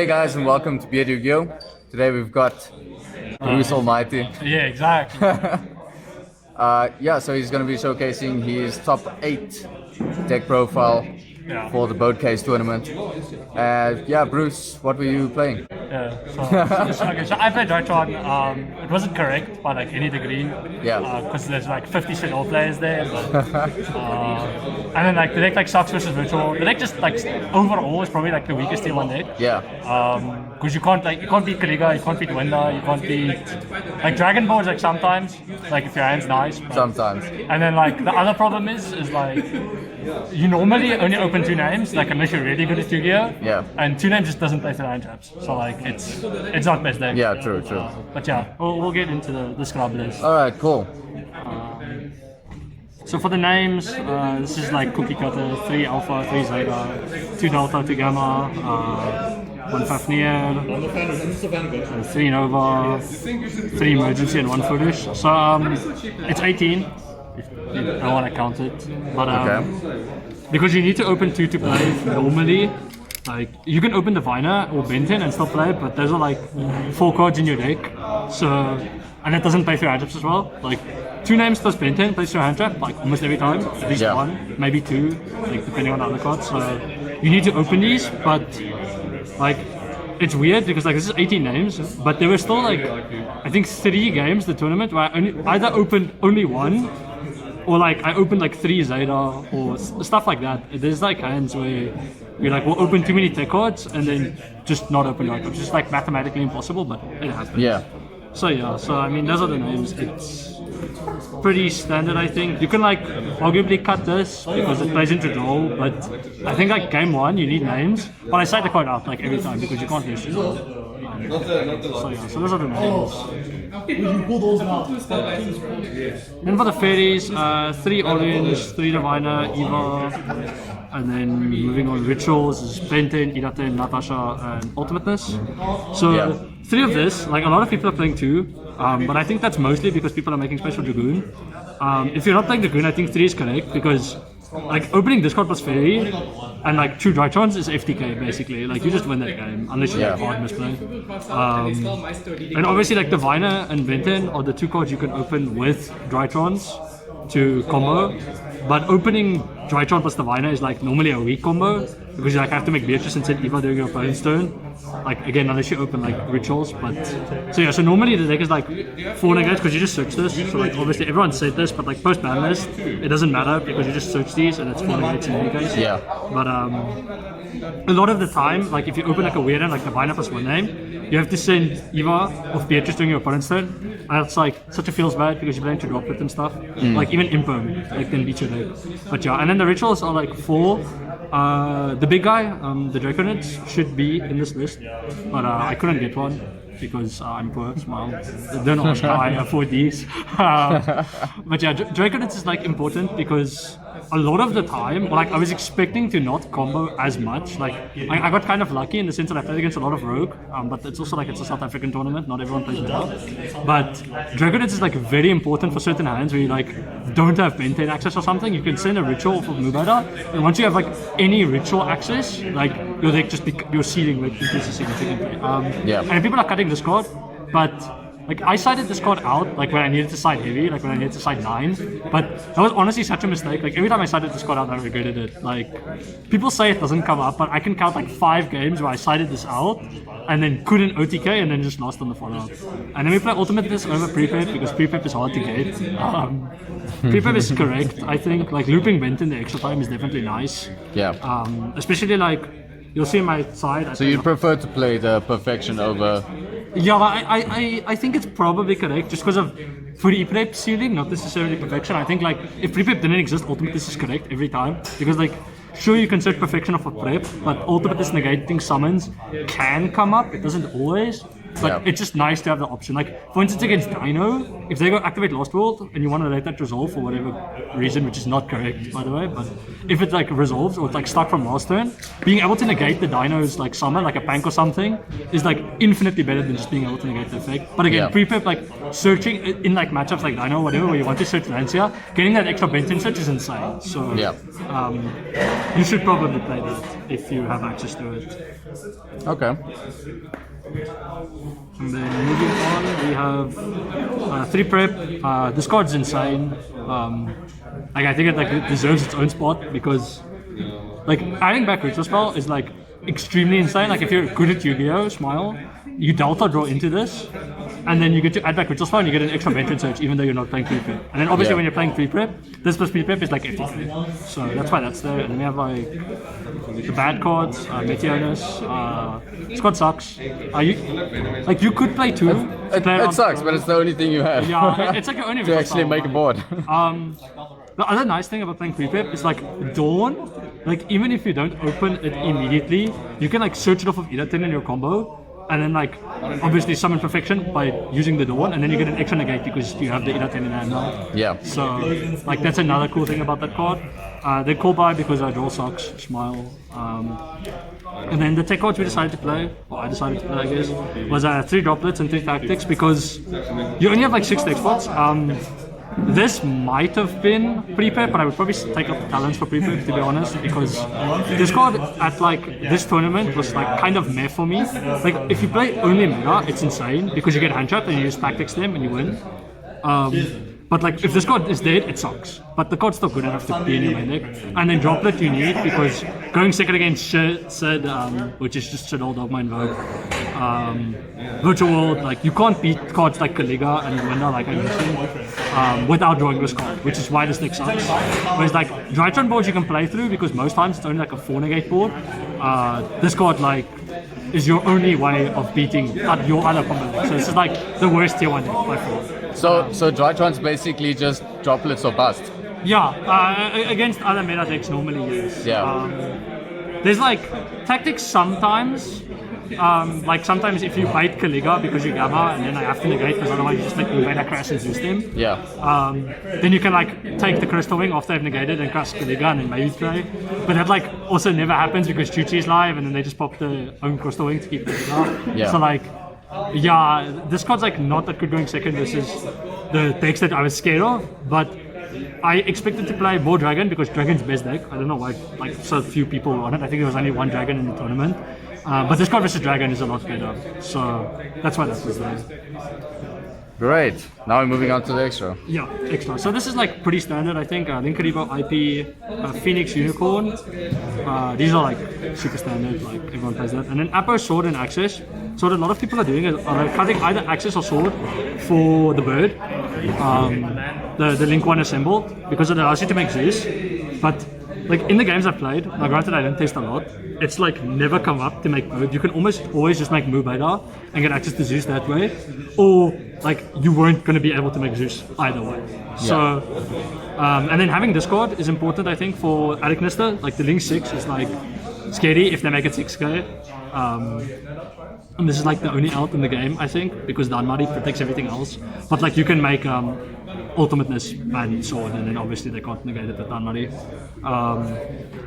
Hey guys, and welcome to BeardYGO. Today we've got Bruce Almighty. Yeah, exactly. So he's going to be showcasing his top 8 deck profile for the BODE Case tournament. Bruce, what were you playing? So I played Drytron. It wasn't correct by like any degree. Because there's like 50 cent all players there. And then like the deck like sucks versus virtual. The deck just like overall is probably like the weakest tier 1 deck. Because you can't beat Kaliga, you can't beat Winda, you can't beat like Dragon Ball is like sometimes like if your hand's nice. Sometimes. And then like the other problem is like you normally only open 2 names, like unless you're really good at Yu-Gi-Oh! And 2 names just doesn't play through 9 traps. So like it's not best deck. Yeah, true. But yeah, we'll get into the scrub list. Alright, cool. So for the names, this is like cookie cutter, 3 alpha, 3 zeta, 2 delta, 2 gamma, 1 Fafnir, 3 nova, 3 emergency and 1 foolish. So it's 18. I don't want to count it, but because you need to open 2 to play normally, like you can open Diviner or Benton and still play, but those are like 4 cards in your deck. So, and it doesn't play through hand traps as well. Like 2 names plus Benton plays through hand trap like almost every time, at least 1, maybe 2, like depending on the other cards. So you need to open these, but like it's weird because like this is 18 names, but there were still like I think 3 games the tournament where I either opened only 1. Or like I opened like 3 Zeta or stuff like that. There's like hands where you're like we'll open too many tech cards and then just not open right. It's just like mathematically impossible, but it happens. So I mean those are the names. It's pretty standard, I think. You can like arguably cut this because it plays into draw, but I think like game 1 you need names. But I cite the card out like every time because you can't lose. So those are the names. Then for the Fairies, 3 orange, 3 diviner, Eva, and then moving on rituals is Benton, Iraten, Natasha, and Ultimateness. So 3 of this, like a lot of people are playing 2, but I think that's mostly because people are making special Dragoon. If you're not playing Dragoon, I think 3 is correct because like opening this card plus Fairy and like 2 Drytrons is FTK basically. Like you just win that game unless you have hard misplay. And obviously like Diviner and Benton are the 2 cards you can open with Drytrons to combo. But opening Drytron plus Diviner is like normally a weak combo because you like have to make Beatrice and send Eva during your opponent's turn. Like again, unless you open like rituals, but so normally the deck is like 4 negates because you just search this. So like obviously everyone said this, but like post ban list, it doesn't matter because you just search these and it's 4 negates in any case. But a lot of the time, like if you open like a weird hand like Diviner plus 1 name, you have to send Eva of Beatrice during your opponent's turn, and it's like such a feels bad because you're playing to drop it and stuff. Like even Imperm, like then beat your deck. But and then the rituals are like 4. The big guy, the Draconids, should be in this list, but I couldn't get one because I'm poor, smile. Don't ask how I afford these. But Draconids is like important because a lot of the time, like I was expecting to not combo as much. Like I got kind of lucky in the sense that I played against a lot of Rogue, but it's also like it's a South African tournament, not everyone plays well. But Draconids is like very important for certain hands where you like don't have Benten access or something. You can send a ritual for Mubada, and once you have like any ritual access, like your deck just your ceiling like increases significantly. And people are cutting this card, but like I sided this card out like when I needed to side heavy, like when I needed to side 9, but that was honestly such a mistake. Like every time I sided this card out I regretted it. Like people say it doesn't come up, but I can count like 5 games where I sided this out and then couldn't OTK and then just lost on the follow-up. And then we play Ultimate this over Prepep because Prepep is hard to get. Prepep is correct, I think. Like looping Benton the extra time is definitely nice. Especially like you'll see my side. So you'd prefer to play the Perfection over? Yeah, I think it's probably correct just because of pre-prep ceiling, not necessarily Perfection. I think like if pre-prep didn't exist, Ultimate is correct every time because like sure you can search Perfection off a prep, but Ultimate is negating summons can come up. It doesn't always. But it's just nice to have the option. Like, for instance, against Dino, if they go activate Lost World and you want to let that resolve for whatever reason, which is not correct, by the way, but if it like resolves or it's like stuck from last turn, being able to negate the Dino's like summon, like a Pank or something, is like infinitely better than just being able to negate the effect. But again, pre-prep, like searching in like matchups like Dino or whatever, where you want to search Lancia, getting that extra Benton search is insane. So you should probably play that if you have access to it. Okay. And then moving on, we have 3 prep. This card's insane. Like I think it like deserves its own spot because like adding back Ritual Spell is like extremely insane. Like if you're good at Yu-Gi-Oh! Smile, you Delta draw into this, and then you get to add back Ritual Spell and you get an extra Venture Search even though you're not playing 3 prep. And then obviously when you're playing 3 prep, this plus 3 prep is like FTK. So that's why that's there. And we have like the bad cards, Meteorus. Squad sucks. You could play 2. It sucks, but it's the only thing you have. Yeah, it's like your only to actually make a board. The other nice thing about playing pre-prep is like Dawn, like even if you don't open it immediately, you can like search it off of Idaten in your combo, and then like obviously summon Perfection by using the Dawn, and then you get an extra negate because you have the Idaten in hand now. Yeah. So like that's another cool thing about that card. They call by because our draw sucks, Smile. And then the tech cards we decided to play, or I decided to play I guess, was 3 droplets and 3 tactics because you only have like 6 tech spots. This might have been pre-prep, but I would probably take up the talents for pre-prep to be honest, because this card at like this tournament was like kind of meh for me. Like if you play only meta, it's insane because you get hand trapped and you just tactics them and you win. But like if this card is dead, it sucks. But the card's still good enough to be in your main deck. And then droplet you need because going second against Sid, which is just Sid Old Dogma and Vogue. Virtual World, like you can't beat cards like Kaliga and Winner like I mentioned without drawing this card, which is why this deck sucks. Whereas like Drytron boards you can play through because most times it's only like a 4 negate board. This card like is your only way of beating your other combo deck. So this is like the worst tier 1 deck by far. So Drytron's basically just droplets or bust. Yeah, against other meta decks normally yes. Yeah. There's like tactics sometimes. Like sometimes if you bait Kaliga because you Gamma and then I have to negate because otherwise you just like beta crash and use them. Yeah. Then you can like take the Crystal Wing after I've negated and crash Kaliga and then maybe play. But that like also never happens because Chuchi is live and then they just pop the own Crystal Wing to keep Kaliga. Yeah. So like, yeah, this card's like not that good going second versus the decks that I was scared of, but I expected to play more Dragon because Dragon's best deck. I don't know why like so few people were on it. I think there was only 1 Dragon in the tournament. But this card versus Dragon is a lot better, so that's why that was there. Great. Now we're moving on to the extra. Yeah, extra. So this is like pretty standard, I think. Linkaribo, IP, Phoenix, Unicorn. These are like super standard, like everyone plays that. And then Apo, Sword, and Access. So what a lot of people are doing is cutting either Access or Sword for the bird, the Link 1 assembled, because it allows you to make Zeus. But like in the games I've played, now granted I don't test a lot, it's like never come up to make bird. You can almost always just make Mu Beta and get access to Zeus that way, or like you weren't going to be able to make Zeus either way. So, and then having this card is important I think for Adiknister. Like the Link 6 is like scary if they make it 6k. And this is like the only out in the game I think because Danmari protects everything else. But like you can make Ultimateness and Sword, and then obviously they can't negate it with Danmari.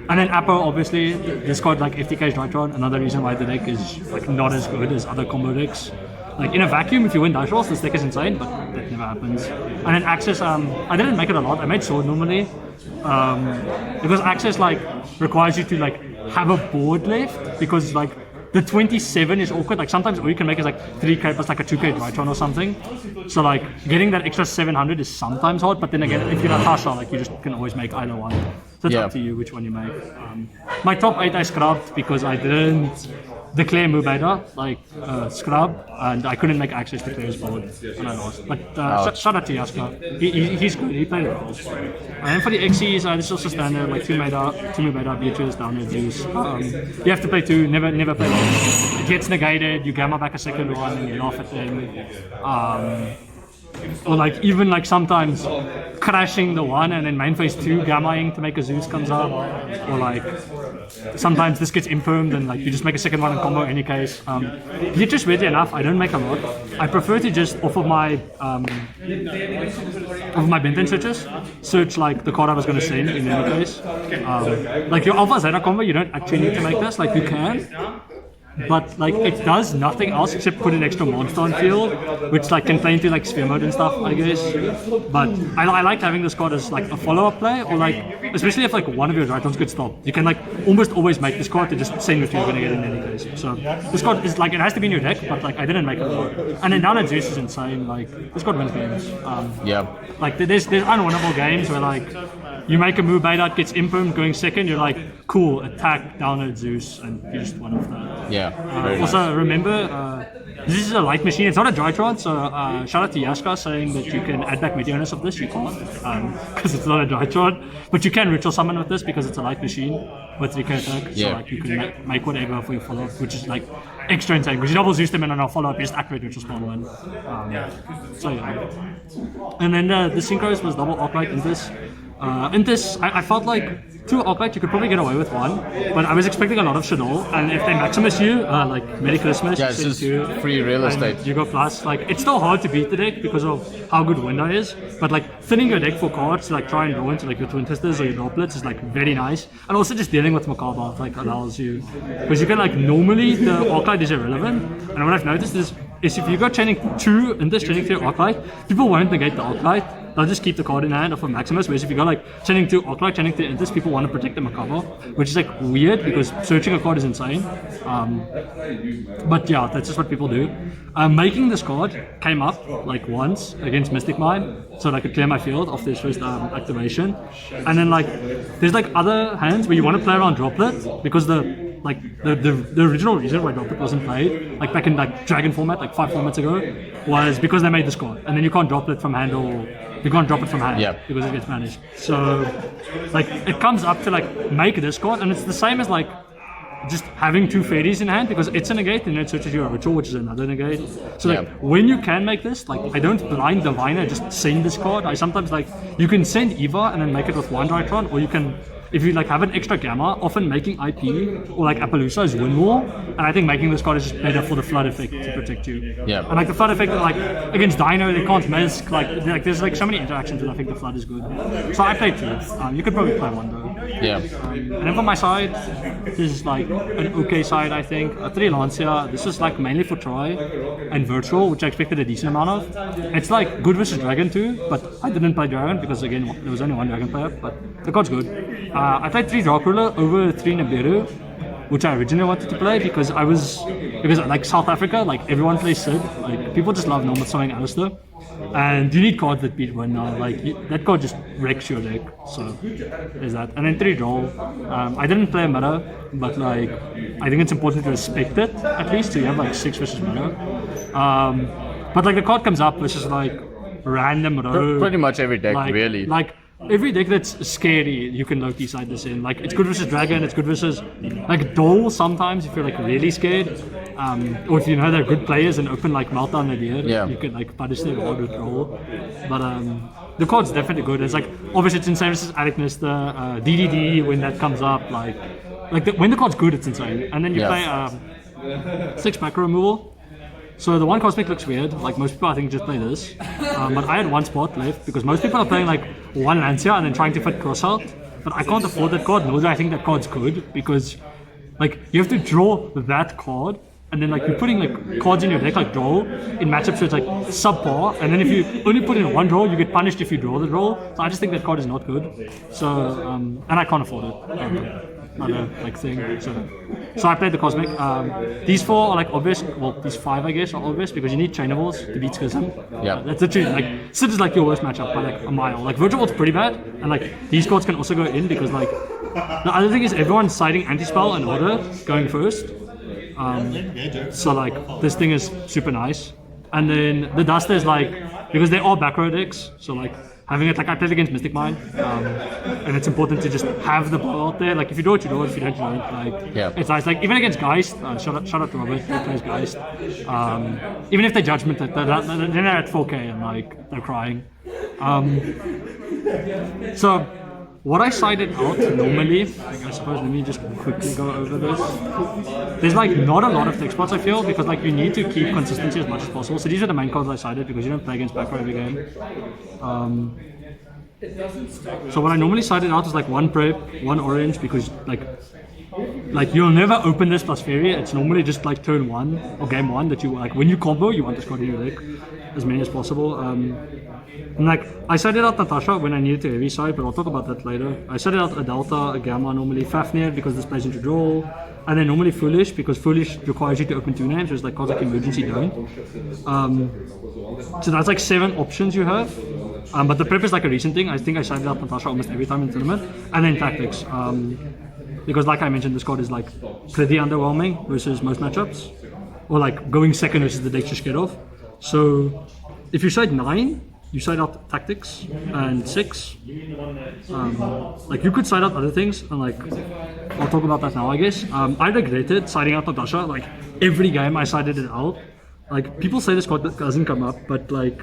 And then Apo, obviously, this card like FTK's Drytron, another reason why the deck is like not as good as other combo decks. Like in a vacuum, if you win dice rolls, this deck is insane, but that never happens. And then Access, I didn't make it a lot. I made Sword normally because Access like requires you to like have a board left because like the 27 is awkward. Like sometimes all you can make is like 3k plus like a 2k Drytron or something. So like getting that extra 700 is sometimes hard. But then again, if you're Natasha, like you just can always make either one. So it's up to you which one you make. My top 8 I scrubbed because I didn't declare Mu Beta, like scrub, and I couldn't make Access to clear his board, and I lost. But shout out to Yaska, he's good, he played it well. And then for the XCs, this is also standard, like 2 Mu Beta, Beatrice, down with Zeus. You have to play 2, never play 1. It gets negated, you gamma back a second one, and you laugh at them. Or like even like sometimes crashing the one and then main phase 2 gammaing to make a Zeus comes up, or like sometimes this gets impermed and like you just make a second one in combo in any case. Just weirdly enough, I don't make a lot. I prefer to just off of my Benten switches search like the card I was going to send in any case. Like your Alpha Zeta combo, you don't actually need to make this. Like you can. But like it does nothing else except put an extra monster on field, which like can play into like sphere mode and stuff, I guess. But I like having this card as like a follow-up play, or like especially if like one of your Drytrons could stop, you can like almost always make this card to just send what you're gonna get in any case. So this card is like, it has to be in your deck, but like I didn't make it. And then down at Zeus is insane. Like this card wins games. Like there's unwinnable games where like you make a move, beta, it gets impermed, going second, you're like, cool, attack down at Zeus, and you just won off that. Also, remember, this is a light machine, it's not a Drytron, so shout out to Yashka saying that you can add back Meteornus of this, you can't, because it's not a Drytron, but you can ritual summon with this because it's a light machine with 3k attack, so like you can make whatever for your follow-up, which is like extra insane, because you double Zeus them and on our follow-up, you just activate ritual spawn one. So yeah. And then the Synchros was double Arclight in this. I felt like 2 Arclight you could probably get away with 1, but I was expecting a lot of Shadow, and if they Maximus you, like Merry Christmas, it's just free real estate. You go plus, like it's still hard to beat the deck because of how good Window is, but like thinning your deck for cards to like try and draw into like your Twin Twisters or your Droplets is like very nice, and also just dealing with Macabre like allows you, because you can like normally the Arclight is irrelevant, and what I've noticed is if you go chaining 2 in this, chaining 3 Arclight, people won't negate the Arclight. They'll just keep the card in hand of a Maximus, whereas if you go like chaining 2 Arclight, chaining 3 Intis, people want to protect the Macabre, which is like weird because searching a card is insane. But yeah, that's just what people do. Making this card came up like once against Mystic Mine, so that I could clear my field after his first activation. And then like there's like other hands where you want to play around Droplet because the original reason why Droplet wasn't played, like back in like Dragon format, like 5 formats ago, was because they made this card, and then you can't drop it from hand, or you can't drop it from hand because it gets managed. So like it comes up to like make this card, and it's the same as like just having 2 Fairies in hand, because it's a negate and it searches your ritual, which is another negate. So like when you can make this, like I don't blind Diviner, just send this card. I sometimes like, you can send Eva and then make it with 1 Drytron, or you can, if you like have an extra gamma, often making IP or like Appaloosa is win more, and I think making this card is just better for the flood effect to protect you. And like the flood effect, like against Dino, they can't miss. Like there's like so many interactions, and I think the flood is good. So I played 2. You could probably play 1 though. And then from my side, this is like an okay side, I think. 3 Lancia. This is like mainly for Troy and Virtual, which I expected a decent amount of. It's like good versus Dragon too, but I didn't play Dragon because again there was only 1 Dragon player. But the card's good. I played 3 Dark Ruler over 3 Nibiru, which I originally wanted to play because like South Africa, like everyone plays Sid, like people just love normal summoning Alistair, and you need cards that beat Win now, like that card just wrecks your deck, so there's that. And then 3 Draw, I didn't play meta, but like I think it's important to respect it at least, so you have like 6 versus meta. But like the card comes up, which is like random row. Pretty much every deck, like, really. Like every deck that's scary, you can low-key side this in. Like it's good versus Dragon, it's good versus like Dole sometimes if you're like really scared. Or if you know they're good players and open like Meltdown Nadir, you can like punish them hard with Roll. But the card's definitely good. It's like obviously it's insane versus Addict the DDD when that comes up, when the card's good, it's insane. And then you play 6 macro removal. So the 1 Cosmic looks weird, like most people I think just play this, but I had 1 spot left because most people are playing like 1 Lancia and then trying to fit cross out, but I can't afford that card, nor do I think that card's good, because like you have to draw that card, and then like you're putting like cards in your deck like draw in matchups where it's like subpar, and then if you only put in 1 draw, you get punished if you draw the draw, so I just think that card is not good, so, and I can't afford it. Other like thing. So I played the Cosmic. These 4 are like obvious. Well, these 5 I guess are obvious because you need Chainables to beat Schism. That's the truth. Like Sid is like your worst matchup by like a mile. Like Virtual World's pretty bad, and like these cards can also go in because like the other thing is everyone's siding anti-spell and order going first. So like this thing is super nice, and then the Duster is like, because they are back row decks, so like having it, like I played against Mystic Mine, and it's important to just have the ball out there. Like if you do it, you do it. If you don't, you don't. Like it's nice. Like even against Geist, shout out to Robert who plays Geist. Even if they judgment it, they're at 4K and like they're crying. So what I sided out normally, I suppose, let me just quickly go over this. There's like not a lot of tech spots, I feel, because like you need to keep consistency as much as possible. So these are the main cards I sided because you don't play against back row every game. So what I normally sided out is like 1 prep, 1 orange, because like you'll never open this plus fairy. It's normally just like turn 1 or game 1 that you like when you combo, you want this card in your deck, as many as possible. And like I sided out Natasha when I needed to heavy side, but I'll talk about that later. I sided out a Delta, a Gamma, normally Fafnir because this plays into draw, and then normally Foolish because Foolish requires you to open 2 names, whereas like cards like Emergency don't. So that's like 7 options you have. But the prep is like a recent thing. I think I sided out Natasha almost every time in the tournament, and then Tactics. Because like I mentioned, this card is like pretty underwhelming versus most matchups, or like going second versus the decks you're scared of. So if you side 9, you side out Tactics, and 6. Like you could side out other things, and like I'll talk about that now, I guess. I regretted siding out Natasha. Like every game I sided it out. Like people say this card doesn't come up, but like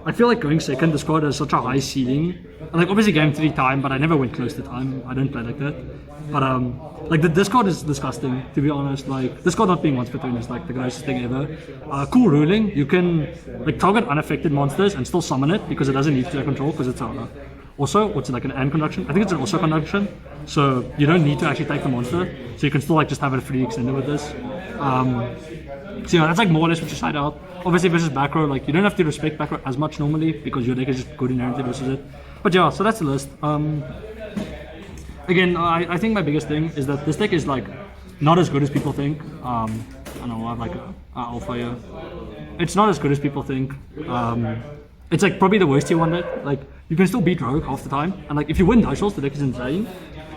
I feel like going second, this card has such a high ceiling. And like obviously game 3 time, but I never went close to time. I don't play like that. But like this card is disgusting, to be honest. Like this card not being once per turn is like the grossest thing ever. Cool ruling. You can like target unaffected monsters and still summon it because it doesn't need to control because it's also what's it like an AND conduction? I think it's an also conduction. So you don't need to actually take the monster. So you can still like just have a free extender with this. So yeah, that's like more or less what you side out. Obviously versus back row, like you don't have to respect back row as much normally because your deck is just good inherently versus it. But yeah, so that's the list. Again, I think my biggest thing is that this deck is like not as good as people think. I don't know, I have like an alpha here. It's not as good as people think. It's like probably the worst tier 1 deck. Like you can still beat Rogue half the time, and like if you win dice rolls, the deck is insane.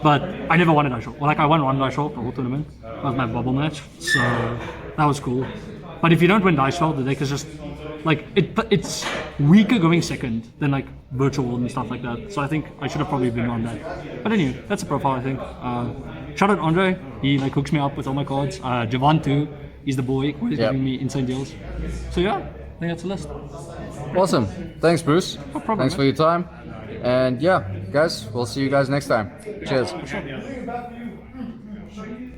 But I never won a dice roll. Well, like I won 1 dice roll the whole tournament. That was my bubble match, so that was cool. But if you don't win dice roll, the deck is just like it's weaker going second than like virtual world and stuff like that. So I think I should have probably been on that. But anyway, that's a profile I think. Shout out Andre, he like hooks me up with all my cards. Javan too, he's the boy, he's giving me insane deals. So yeah, I think that's the list. Awesome. Thanks, Bruce. No problem, Thanks for your time. And yeah, guys, we'll see you guys next time. Cheers.